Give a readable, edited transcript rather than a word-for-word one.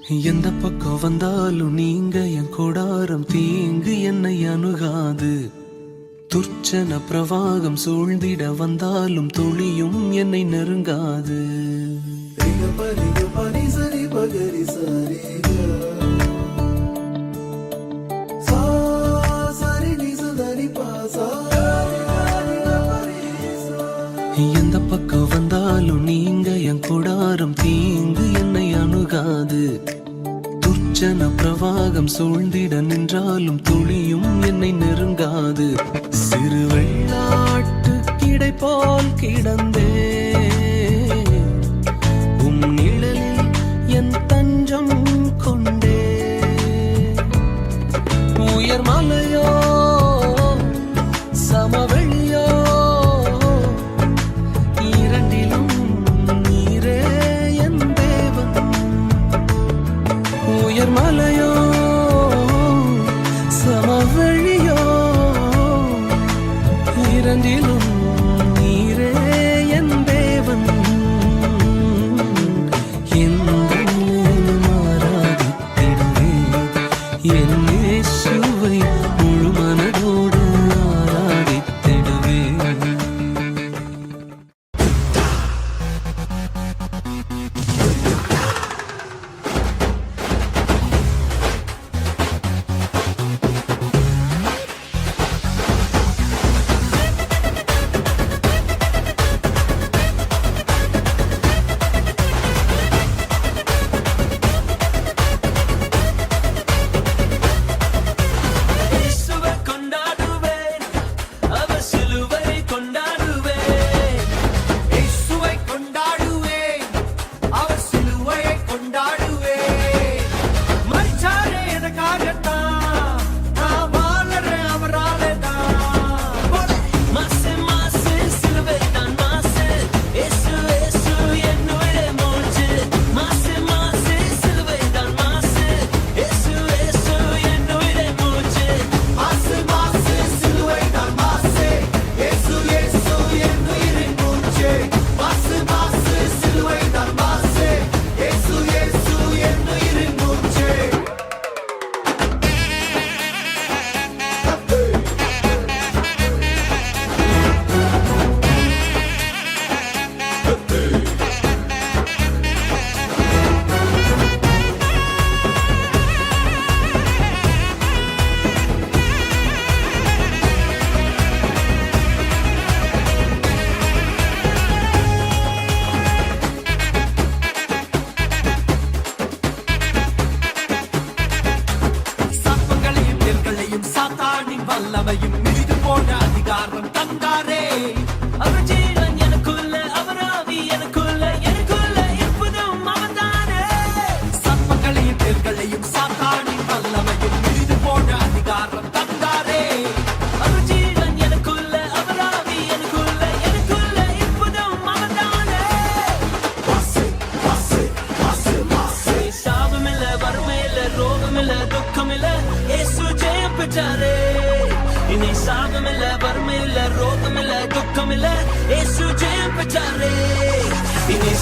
எந்த பக்கம் வந்தாலும் நீங்க என் கொடாரம் தீங்கு என்னை அணுகாது. துர்ச்சன பிரவாகம் சூழ்ந்திட வந்தாலும் துளியும் என்னை நெருங்காது. எந்த பக்கம் வந்தாலும் நீங்க என் கொடாரம் தீங்கு என்னை அணுகாது. துர்ச்சன பிரவாகம் சூழ்ந்திட நின்றாலும் துளியும் என்னை நெருங்காது. சிறு வெள்ளாட்டு கிடை போல் கிடந்தே உம் நிழலில் என் தஞ்சம் கொண்டே. உயர் மலையோ சமவெளியோ இரண்டிலும் நீரே என் தேவன். உயர் மலையோ சமவெளியோ இரண்டிலும் நீரே என் தேவன். மாறாதித்திடுவே என் இயேசுவை முழு மனதோடு ஆராதித்திடுவே. வல்லமையும் மிகுது போன அதிகாரம் தந்தாரே. அவர் ஜீவன் எனக்குள்ள, அவர் ஆவி எனக்குள்ள, எனக்குள்ள எப்போதும் அவர்தானே. சர்ப்பங்களையும் தேள்களையும் சாத்தானின் வல்லமையும் மிகுது போன அதிகாரம் தந்தாரே. அவர் ஜீவன் எனக்குள்ள, அவர் ஆவி எனக்குள்ள, எனக்குள்ள எப்போதும் அவர்தானே. சாபமில்ல, வறுமையில்ல, ரோகமில்ல, துக்கமில்ல, இயேசு ஜெயம் பெற்றாரே. இனி சாபமில்ல, வறுமையில்ல, ரோகமில்ல, துக்கமில்ல, இயேசு ஜெயம் பெற்றாரே. இனி